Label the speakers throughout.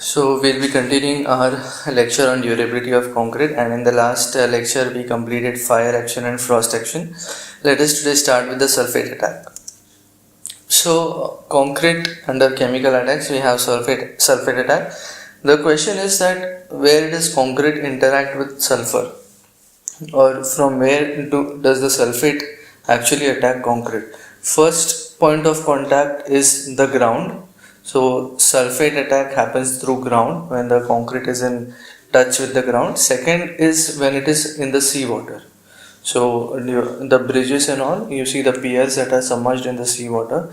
Speaker 1: So we'll be continuing our lecture on durability of concrete, and in the last lecture we completed fire action and frost action. Let us today start with the sulfate attack. So concrete under chemical attacks we have sulfate attack. The question is that where does concrete interact with sulfur, or from where does the sulfate actually attack concrete? First point of contact is the ground. So sulfate attack happens through ground when the concrete is in touch with the ground. Second is when it is in the seawater. So the bridges and all, you see the piers that are submerged in the seawater.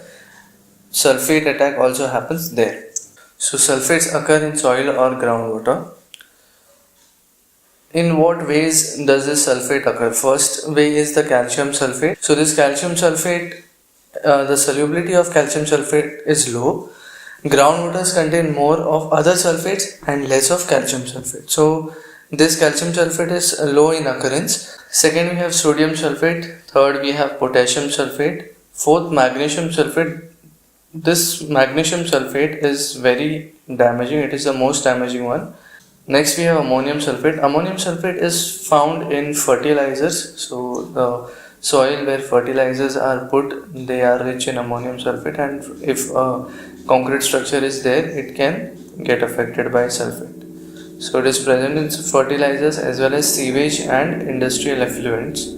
Speaker 1: Sulfate attack also happens there. So sulfates occur in soil or groundwater. In what ways does this sulfate occur? First way is the calcium sulfate. So this calcium sulfate, the solubility of calcium sulfate is low. Groundwaters contain more of other sulfates and less of calcium sulfate. So this calcium sulfate is low in occurrence. Second, we have sodium sulfate. Third, we have potassium sulfate. Fourth, magnesium sulfate. This magnesium sulfate is very damaging. It is the most damaging one. Next, we have ammonium sulfate. Ammonium sulfate is found in fertilizers. So the soil where fertilizers are put, they are rich in ammonium sulfate, and if a concrete structure is there, it can get affected by sulfate. So it is present in fertilizers as well as sewage and industrial effluents.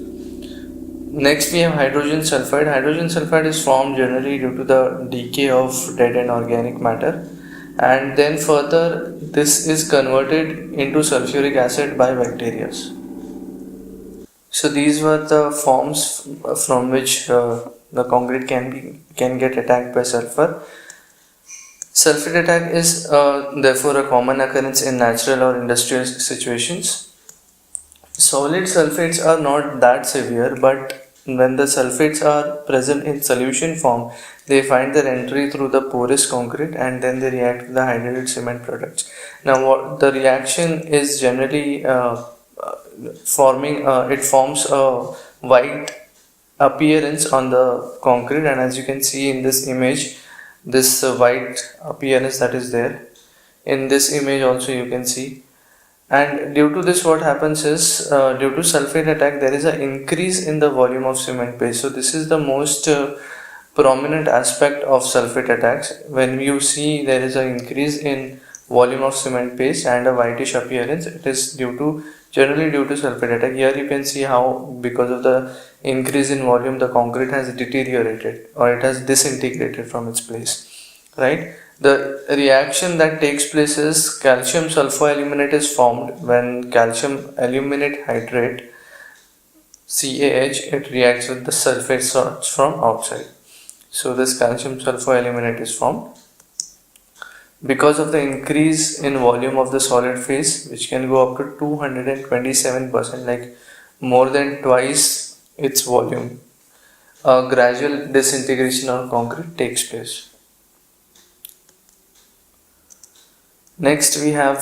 Speaker 1: Next, we have hydrogen sulfide. Hydrogen sulfide is formed generally due to the decay of dead and organic matter, and then further this is converted into sulfuric acid by bacteria. So these were the forms from which the concrete can get attacked by sulfur. Sulfate attack is therefore a common occurrence in natural or industrial situations. Solid sulfates are not that severe, but when the sulfates are present in solution form, they find their entry through the porous concrete and then they react with the hydrated cement products. Now, what the reaction is generally it forms a white appearance on the concrete, and as you can see in this image, this white appearance that is there. In this image also you can see. And due to this, what happens is, due to sulfate attack, there is an increase in the volume of cement paste. So this is the most prominent aspect of sulfate attacks. When you see there is an increase in volume of cement paste and a whitish appearance, it is generally due to sulfate attack. Here you can see how, because of the increase in volume, the concrete has deteriorated or it has disintegrated from its place, right? The reaction that takes place is calcium sulfoaluminate is formed when calcium aluminate hydrate CaH, it reacts with the sulfate salts from outside. So this calcium sulfoaluminate is formed because of the increase in volume of the solid phase, which can go up to 227%, like more than twice its volume. A gradual disintegration of concrete takes place. Next, we have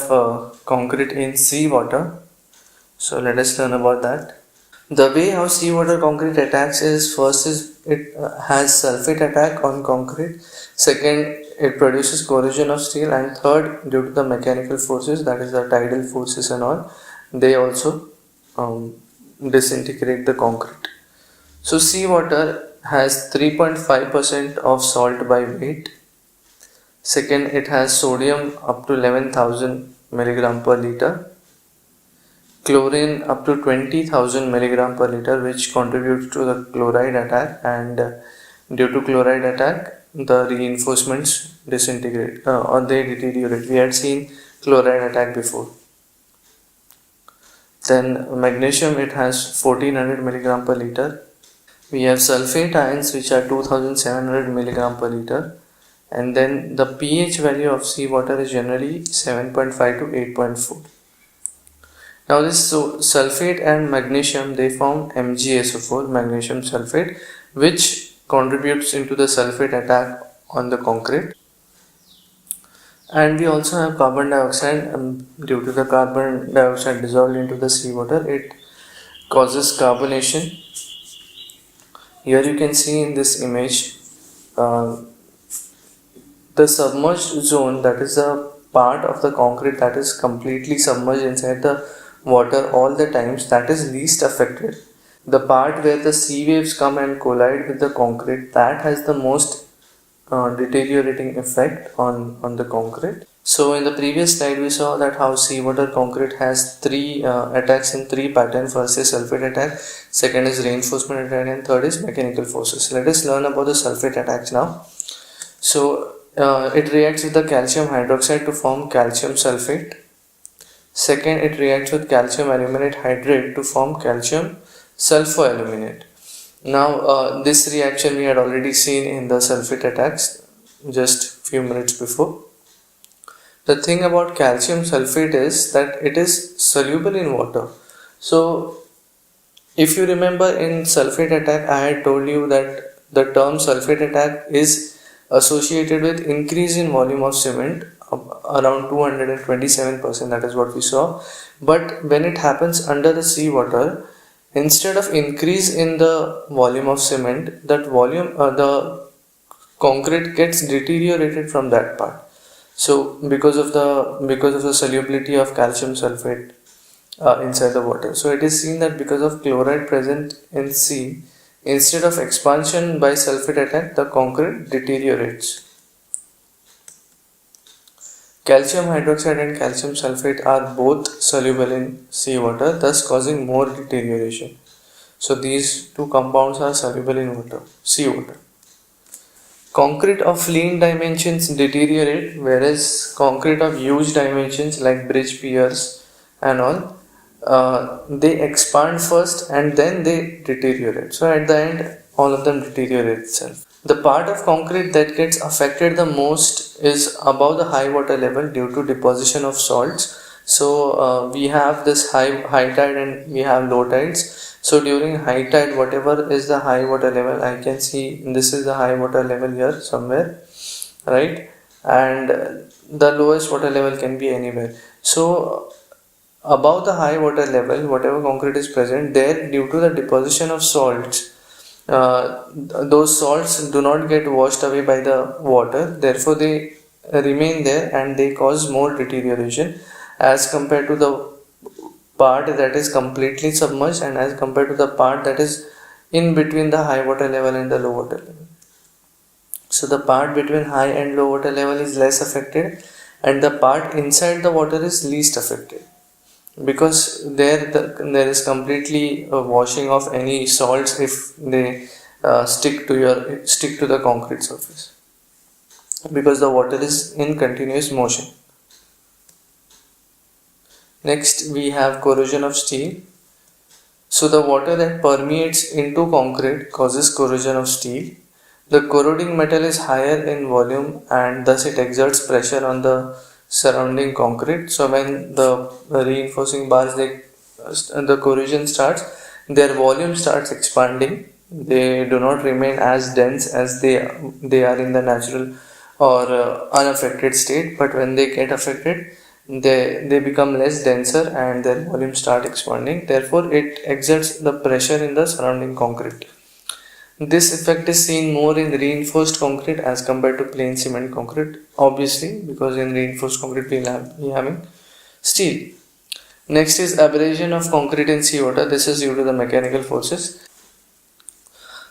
Speaker 1: concrete in seawater. So let us learn about that. The way how seawater concrete attacks is, first is it has sulfate attack on concrete. Second, it produces corrosion of steel, and third, due to the mechanical forces, that is the tidal forces and all, they also disintegrate the concrete. So seawater has 3.5% of salt by weight. Second, it has sodium up to 11,000 milligram per liter, chlorine up to 20,000 milligram per liter, which contributes to the chloride attack, and due to chloride attack, the reinforcements disintegrate or they deteriorate. We had seen chloride attack before. Then magnesium, it has 1400 milligram per liter. We have sulfate ions, which are 2700 milligram per liter. And then the pH value of seawater is generally 7.5 to 8.4. Now this sulfate and magnesium, they form MgSO4, magnesium sulfate, which contributes into the sulfate attack on the concrete. And we also have carbon dioxide. Due to the carbon dioxide dissolved into the seawater, it causes carbonation. Here you can see in this image, the submerged zone, that is the part of the concrete that is completely submerged inside the water all the times, that is least affected. The part where the sea waves come and collide with the concrete, that has the most deteriorating effect on the concrete. So in the previous slide we saw that how seawater concrete has three attacks in three patterns. First is sulfate attack, second is reinforcement attack, and third is mechanical forces. Let us learn about the sulfate attacks now. So it reacts with the calcium hydroxide to form calcium sulfate. Second, it reacts with calcium aluminate hydrate to form calcium sulfoaluminate. Now this reaction we had already seen in the sulfate attacks just few minutes before. The thing about calcium sulfate is that it is soluble in water. So if you remember in sulfate attack, I had told you that the term sulfate attack is associated with increase in volume of cement around 227%, that is what we saw. But when it happens under the seawater, instead of increase in the volume of cement, that volume the concrete gets deteriorated from that part. So because of the solubility of calcium sulfate inside the water, so it is seen that because of chloride present in sea, instead of expansion by sulfate attack, the concrete deteriorates. Calcium hydroxide and calcium sulfate are both soluble in seawater, thus causing more deterioration. So these two compounds are soluble in water, seawater. Concrete of lean dimensions deteriorate, whereas concrete of huge dimensions like bridge piers and all, they expand first and then they deteriorate. So at the end, all of them deteriorate itself. The part of concrete that gets affected the most is above the high water level due to deposition of salts. So we have this high tide and we have low tides. So during high tide, whatever is the high water level, I can see this is the high water level here somewhere, right? And the lowest water level can be anywhere. So above the high water level, whatever concrete is present there, due to the deposition of salts, those salts do not get washed away by the water, therefore they remain there and they cause more deterioration as compared to the part that is completely submerged and as compared to the part that is in between the high water level and the low water level. So the part between high and low water level is less affected and the part inside the water is least affected, because there is completely a washing of any salts if they stick to the concrete surface, because the water is in continuous motion. Next we have corrosion of steel. So the water that permeates into concrete causes corrosion of steel. The corroding metal is higher in volume and thus it exerts pressure on the surrounding concrete. So when the reinforcing bars, the corrosion starts, their volume starts expanding. They do not remain as dense as they are in the natural or unaffected state, but when they get affected, they become less denser and their volume start expanding. Therefore it exerts the pressure in the surrounding concrete. This effect is seen more in reinforced concrete as compared to plain cement concrete, obviously, because in reinforced concrete we are having steel. Next is abrasion of concrete in seawater. This is due to the mechanical forces.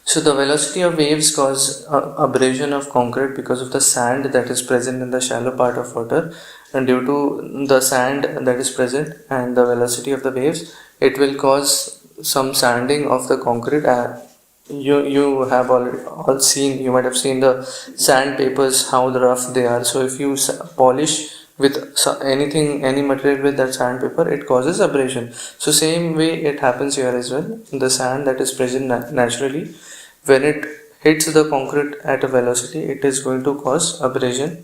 Speaker 1: So the velocity of waves cause abrasion of concrete because of the sand that is present in the shallow part of water, and due to the sand that is present and the velocity of the waves, it will cause some sanding of the concrete. You have all seen, you might have seen the sandpapers, how rough they are. So if you polish with any material with that sandpaper, it causes abrasion. So same way it happens here as well. The sand that is present naturally, when it hits the concrete at a velocity, it is going to cause abrasion.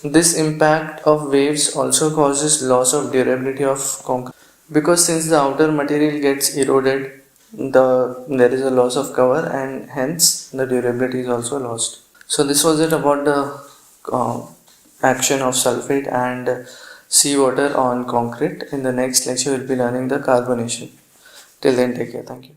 Speaker 1: This impact of waves also causes loss of durability of concrete, because since the outer material gets eroded, there is a loss of cover and hence the durability is also lost. So this was it about the action of sulfate and seawater on concrete. In the next lecture we'll be learning the carbonation. Till then, take care. Thank you.